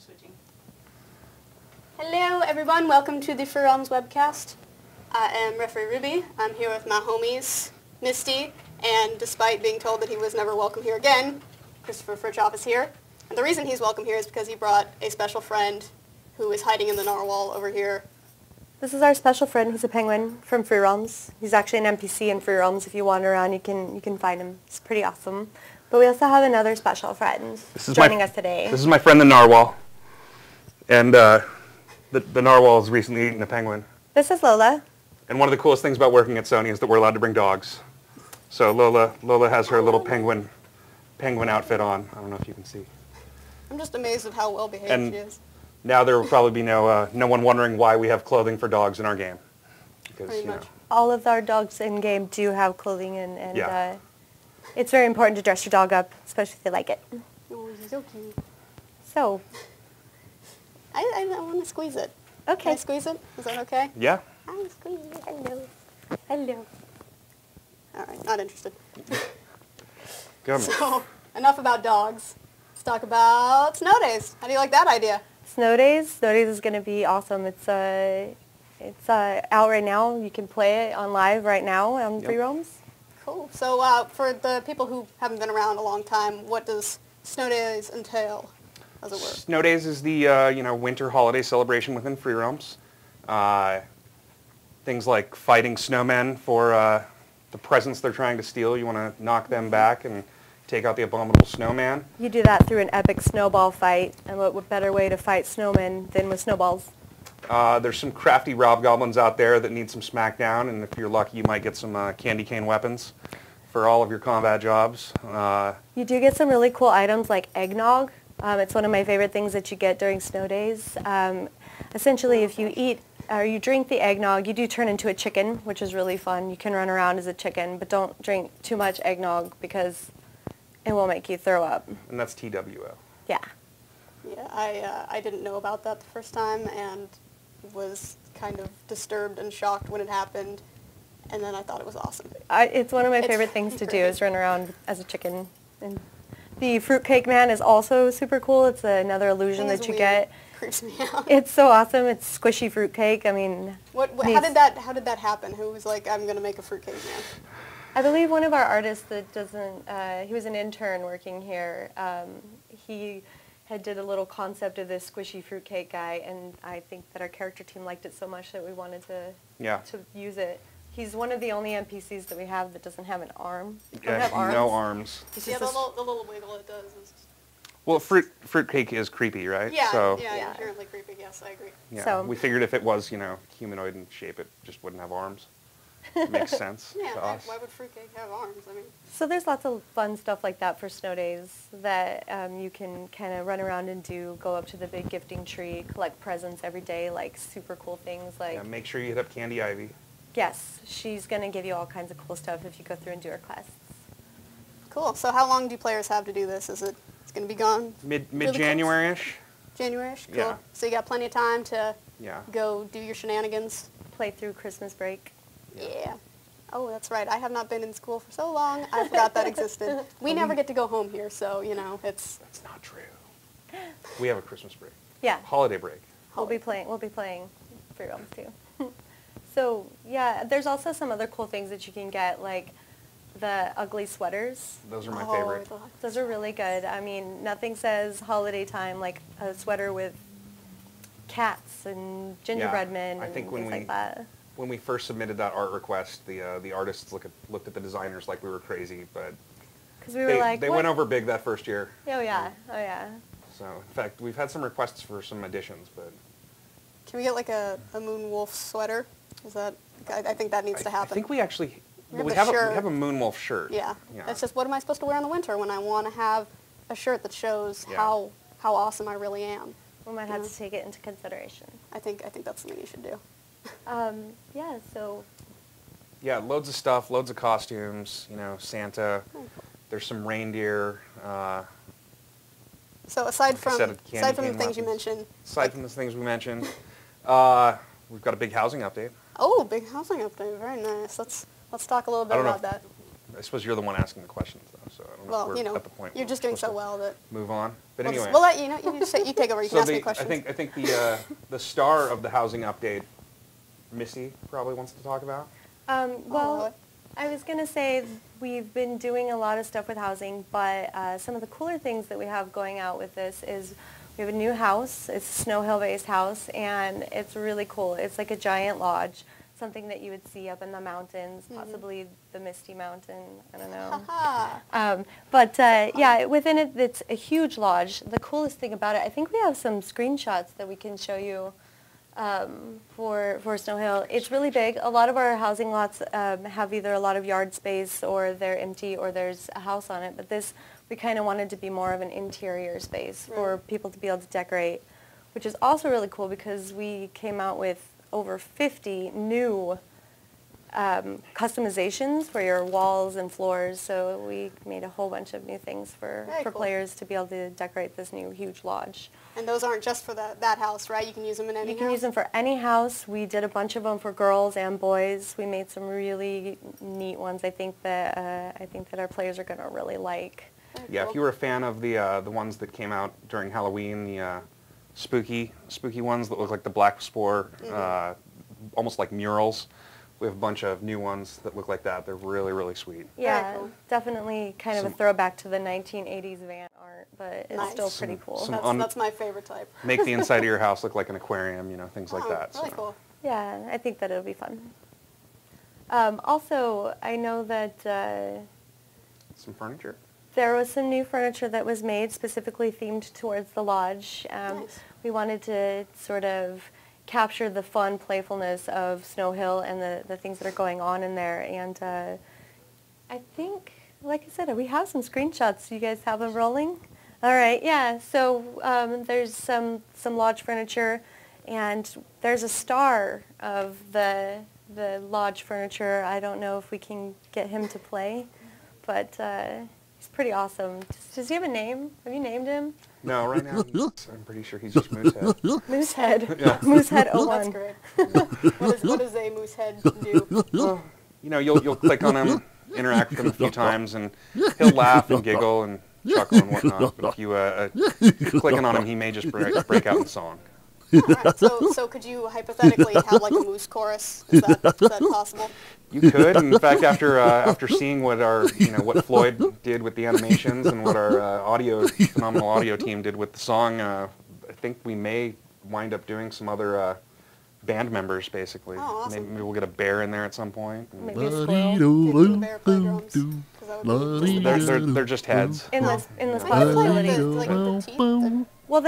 we're switching. Hello everyone, welcome to the Free Realms webcast. I am Referee Ruby. I'm here with my homies, Misty, and despite being told that he was never welcome here again, Christopher Fritchoff is here. And the reason he's welcome here is because he brought a special friend who is hiding in the narwhal over here. This is our special friend. He's a penguin from Free Realms. He's actually an NPC in Free Realms. If you wander around, you can find him. It's pretty awesome. But we also have another special friend joining us today. This is my friend the narwhal. And the narwhal has recently eaten a penguin. This is Lola. And one of the coolest things about working at Sony is that we're allowed to bring dogs. So Lola has her little penguin outfit on. I don't know if you can see. I'm just amazed at how well behaved she is. Now there will probably be no one wondering why we have clothing for dogs in our game. Because, Pretty much. All of our dogs in game do have clothing, and yeah. It's very important to dress your dog up, especially if they like it. Oh, he's so cute. So. I want to squeeze it. Okay. Can I squeeze it? Is that okay? Yeah. I'm squeezing it. Hello. Hello. All right, not interested. Come So, enough about dogs. Let's talk about snow days. How do you like that idea? Snow days. Snow days is going to be awesome. It's out right now. You can play it on live right now on Free Realms. Cool. So for the people who haven't been around a long time, what does snow days entail, as it were? Snow days is the winter holiday celebration within Free Realms. Things like fighting snowmen for the presents they're trying to steal. You want to knock them back and take out the abominable snowman. You do that through an epic snowball fight, and what better way to fight snowmen than with snowballs? There's some crafty hobgoblins out there that need some smackdown, and if you're lucky, you might get some candy cane weapons for all of your combat jobs. You do get some really cool items like eggnog. It's one of my favorite things that you get during snow days. Essentially, if you eat or you drink the eggnog, you do turn into a chicken, which is really fun. You can run around as a chicken, but don't drink too much eggnog because it will make you throw up. And that's TWO. Yeah. Yeah, I didn't know about that the first time and was kind of disturbed and shocked when it happened, and then I thought it was awesome. It's one of my favorite things to do is run around as a chicken. And the fruitcake man is also super cool. It's another illusion that you get. Creeps me out. It's so awesome. It's squishy fruitcake. I mean, how did that happen? Who was like, I'm gonna make a fruitcake man? I believe one of our artists that doesn't. He was an intern working here. He did a little concept of this squishy fruitcake guy, and I think that our character team liked it so much that we wanted to use it. He's one of the only NPCs that we have that doesn't have an arm. Yeah, no arms. Yeah, the little wiggle it does is... Well, fruitcake is creepy, right? Yeah, so, yeah, inherently creepy, yes, I agree. Yeah, so we figured if it was, humanoid in shape, it just wouldn't have arms. Makes sense yeah, to us. Why would fruitcake have arms? I mean... So there's lots of fun stuff like that for snow days that you can kind of run around and do. Go up to the big gifting tree, collect presents every day, like super cool things like... Yeah, make sure you hit up Candy Ivy. Yes, she's going to give you all kinds of cool stuff if you go through and do her quests. Cool. So how long do players have to do this? It's going to be gone? Mid-January-ish. January-ish? Cool. Yeah. So you got plenty of time to go do your shenanigans? Play through Christmas break. Yeah. Oh, that's right. I have not been in school for so long, I forgot that existed. We never get to go home here, so, it's... That's not true. We have a Christmas break. Yeah. Holiday break. We'll be playing Free Realms too. So, yeah, there's also some other cool things that you can get, like the ugly sweaters. Those are my favorite. Those are really good. I mean, nothing says holiday time like a sweater with cats and gingerbread men and things like that. When we first submitted that art request, the artists looked at the designers like we were crazy, but because we were like, they went over big that first year. Oh yeah, oh yeah. So in fact, we've had some requests for some additions, but can we get like a moon wolf sweater? Is that? I think that needs to happen. I think we actually we have a moon wolf shirt. Yeah. It's just, what am I supposed to wear in the winter when I want to have a shirt that shows how awesome I really am? We might have to take it into consideration. I think that's something you should do. Yeah, so... Yeah, loads of stuff, loads of costumes, Santa. There's some reindeer. So aside from the things you mentioned... Aside from the things we mentioned, we've got a big housing update. Oh, big housing update. Very nice. Let's talk a little bit about that. I suppose you're the one asking the questions, though, so I don't know Well, if we're at the point you're where just we're doing so supposed well that... to move on. But We'll, anyway. we'll let you take over. You can ask me I questions. think the star of the housing update, Missy, probably wants to talk about. Well, I was going to say we've been doing a lot of stuff with housing, but some of the cooler things that we have going out with this is we have a new house. It's a Snow Hill-based house, and it's really cool. It's like a giant lodge, something that you would see up in the mountains, possibly the Misty Mountain. I don't know. Yeah, within it, it's a huge lodge. The coolest thing about it, I think we have some screenshots that we can show you for Snow Hill. It's really big. A lot of our housing lots have either a lot of yard space or they're empty or there's a house on it. But this, we kind of wanted to be more of an interior space for people to be able to decorate, which is also really cool because we came out with over 50 new customizations for your walls and floors. So we made a whole bunch of new things for players to be able to decorate this new huge lodge. And those aren't just for that house, right? You can use them in any house? You can use them for any house. We did a bunch of them for girls and boys. We made some really neat ones. I think that our players are going to really like. Yeah, if you were a fan of the ones that came out during Halloween, the spooky ones that look like the black spore, almost like murals. We have a bunch of new ones that look like that. They're really, really sweet. Yeah, definitely kind of a throwback to the 1980s van art, but it's still pretty cool. That's my favorite type. Make the inside of your house look like an aquarium, things like that. Really cool. Yeah, I think that it'll be fun. Also, I know that some furniture. There was some new furniture that was made specifically themed towards the lodge. Nice. We wanted to sort of capture the fun playfulness of Snow Hill and the things that are going on in there. And I think, like I said, we have some screenshots. You guys have them rolling? All right, yeah. So there's some lodge furniture, and there's a star of the lodge furniture. I don't know if we can get him to play, but he's pretty awesome. Does he have a name? Have you named him? No, right now I'm pretty sure he's just Moosehead. Moosehead. Yeah. Moosehead 01. That's great. What does a Moosehead do? Well, you'll click on him, interact with him a few times, and he'll laugh and giggle and chuckle and whatnot. But if you clicking on him, he may just break out in song. All right. So could you hypothetically have like a moose chorus? Is that possible? You could. In fact, after seeing what what Floyd did with the animations and what our phenomenal audio team did with the song, I think we may wind up doing some other band members, basically. Oh, awesome. Maybe we'll get a bear in there at some point. Maybe a squirrel. Get the bear play drums. 'Cause that would be They're just heads. In this Maybe possibility. like the teeth. Well,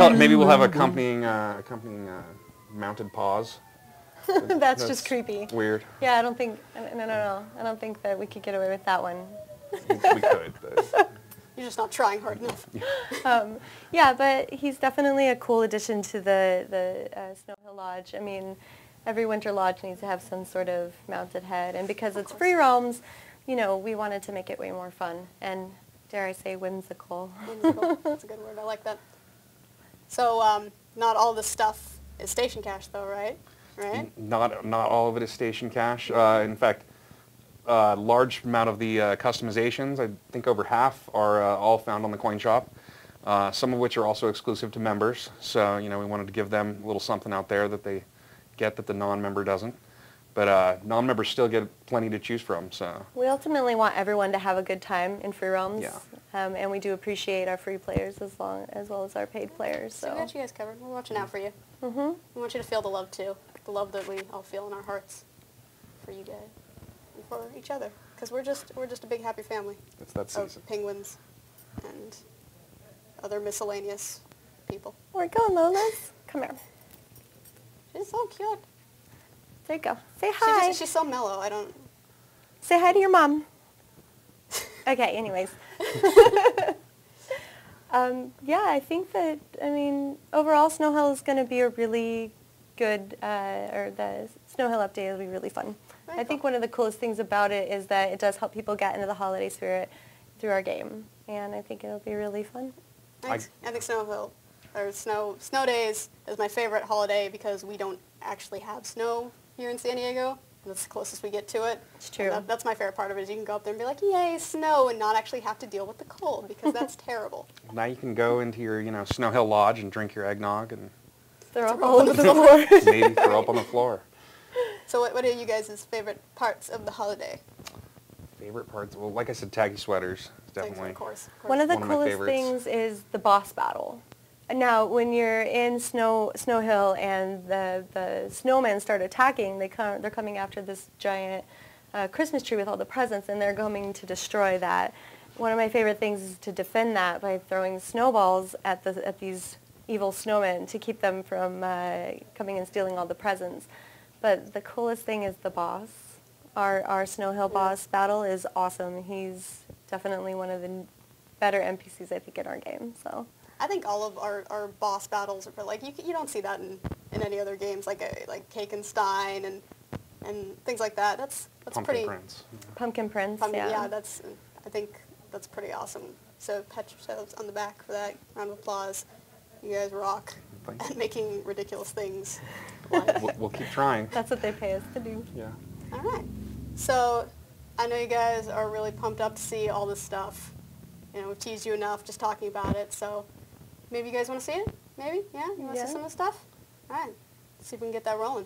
Maybe we'll have accompanying mounted paws. that's just creepy. Weird. Yeah, I don't think. No. I don't think that we could get away with that one. We could. But You're just not trying hard enough. Yeah, but he's definitely a cool addition to the Snow Hill Lodge. I mean, every winter lodge needs to have some sort of mounted head, and because it's free roams, we wanted to make it way more fun and, dare I say, whimsical. Whimsical. That's a good word. I like that. So not all this stuff is station cash, though, right? Right? Not all of it is station cash. In fact, a large amount of the customizations, I think over half, are all found on the coin shop. Some of which are also exclusive to members. So we wanted to give them a little something out there that they get that the non-member doesn't. But non-members still get plenty to choose from. So we ultimately want everyone to have a good time in free roams. Yeah. And we do appreciate our free players as well as our paid players. So we got you guys covered. We're watching out for you. Mm-hmm. We want you to feel the love, too. The love that we all feel in our hearts for you guys and for each other. Because we're just a big happy family. it's that season. Of penguins and other miscellaneous people. Where you going, Lolas? Come here. She's so cute. There you go. Say hi. She's so mellow. I don't... Say hi to your mom. Okay, anyways. Yeah, I think that, overall Snow Hill is going to be a really good, or the Snow Hill update will be really fun. I think one of the coolest things about it is that it does help people get into the holiday spirit through our game, and I think it'll be really fun. I think Snow Days is my favorite holiday because we don't actually have snow here in San Diego. That's the closest we get to it. It's true. That's my favorite part of it, is you can go up there and be like, yay, snow, and not actually have to deal with the cold, because that's terrible. Now you can go into your, Snow Hill Lodge and drink your eggnog and They're all over the floor. maybe throw up on the floor. So what are you guys' favorite parts of the holiday? Favorite parts? Well, like I said, tacky sweaters, definitely. Of course. One of the One of my coolest favorites. things is the boss battle. Now, when you're in Snow Hill and the snowmen start attacking, they're coming after this giant Christmas tree with all the presents, and they're coming to destroy that. One of my favorite things is to defend that by throwing snowballs at these evil snowmen to keep them from coming and stealing all the presents. But the coolest thing is the boss. Our Snow Hill boss battle is awesome. He's definitely one of the better NPCs, I think, in our game. So I think all of our boss battles are like, you don't see that in any other games, like Kakenstein and things like that. That's pretty. Prince. Pumpkin Prince, Yeah, I think that's pretty awesome. So pat yourselves on the back for that. Round of applause. You guys rock at making ridiculous things. We'll keep trying. That's what they pay us to do. Yeah. All right. So I know you guys are really pumped up to see all this stuff. We've teased you enough just talking about it. So maybe you guys want to see it? Maybe? Yeah? You want to see some of the stuff? All right. Let's see if we can get that rolling.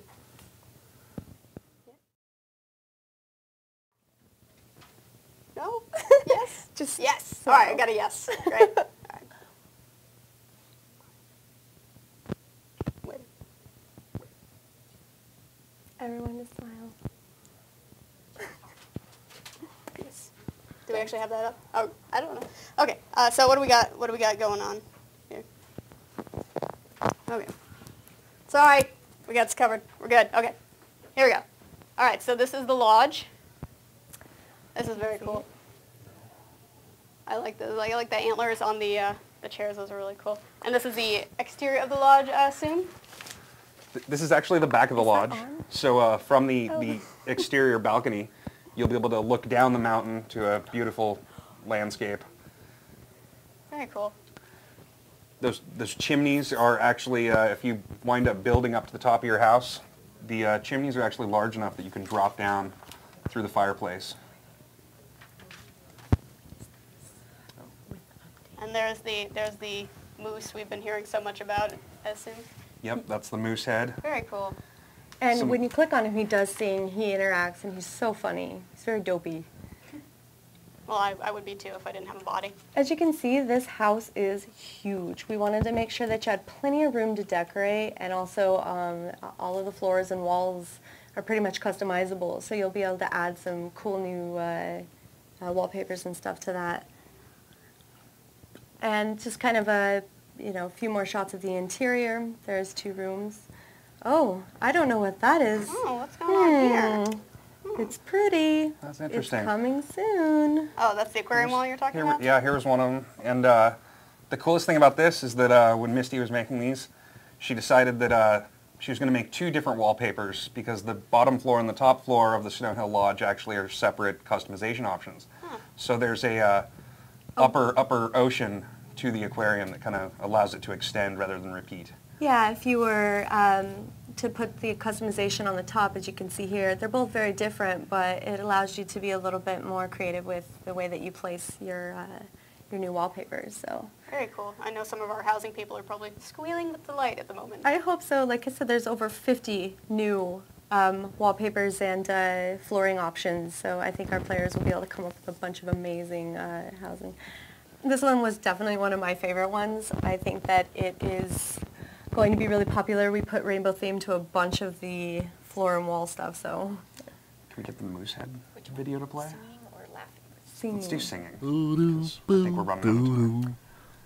No? Yes? Just yes. All right, I got a yes. Great. All right. Wait. Everyone just smile. Yes. Do we actually have that up? Oh, I don't know. Okay. So what do we got? What do we got going on here? Okay. Sorry, we got this covered. We're good. Okay. Here we go. All right. So this is the lodge. This is very cool. I like this. I like the antlers on the chairs. Those are really cool. And this is the exterior of the lodge, I assume. This is actually the back of the lodge. on? So from the exterior balcony, you'll be able to look down the mountain to a beautiful landscape. Very cool. Those chimneys are actually, if you wind up building up to the top of your house, the chimneys are actually large enough that you can drop down through the fireplace. And there's the moose we've been hearing so much about, I assume. Yep, that's the moose head. Very cool. And when you click on him, he does sing, he interacts, and he's so funny. He's very dopey. Well, I would be too if I didn't have a body. As you can see, this house is huge. We wanted to make sure that you had plenty of room to decorate, and also all of the floors and walls are pretty much customizable, so you'll be able to add some cool new wallpapers and stuff to that. And just kind of a few more shots of the interior. There's 2 rooms. Oh, I don't know what that is. Oh, what's going on here? It's pretty. That's interesting. It's coming soon. Oh, that's the aquarium wall you're talking about? Yeah, here's one of them. And the coolest thing about this is that when Misty was making these, she decided that she was going to make 2 different wallpapers because the bottom floor and the top floor of the Snow Hill Lodge actually are separate customization options. Huh. So there's a upper ocean to the aquarium that kind of allows it to extend rather than repeat. Yeah, if you were to put the customization on the top, as you can see here, they're both very different, but it allows you to be a little bit more creative with the way that you place your new wallpapers. So very cool. I know some of our housing people are probably squealing with delight at the moment. I hope so. Like I said, there's over 50 new wallpapers and flooring options, so I think our players will be able to come up with a bunch of amazing housing. This one was definitely one of my favorite ones. I think that it is going to be really popular. We put rainbow theme to a bunch of the floor and wall stuff, so. Can we get the moose head video to play? Singing or laughing? Singing. Let's do singing. I think we're running out of time.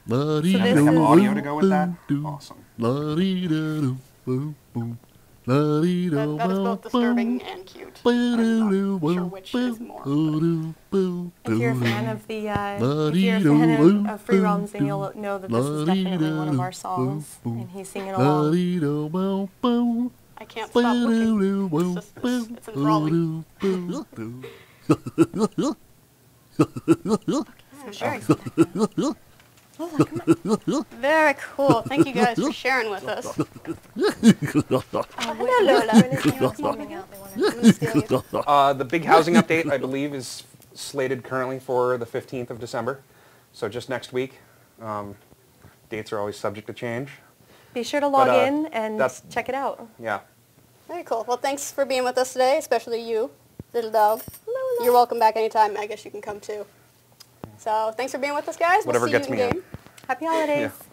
So Do this we have is audio to go with that? Awesome. That is both disturbing and cute. I'm not sure which is more. If you're a fan of free roams, then you'll know that this is definitely one of our songs, and he's singing along. I can't stop looking. It's enthralling. Sure. Very cool. Thank you guys for sharing with us. Hello, Lola. I'm gonna steal you. The big housing update, I believe, is slated currently for the 15th of December. So just next week. Dates are always subject to change. Be sure to log But, in and check it out. Yeah. Very cool. Well, thanks for being with us today, especially you, little dog. You're welcome back anytime. I guess you can come too. So thanks for being with us, guys. Whatever We'll see gets you me in in. game. Happy holidays. Yeah.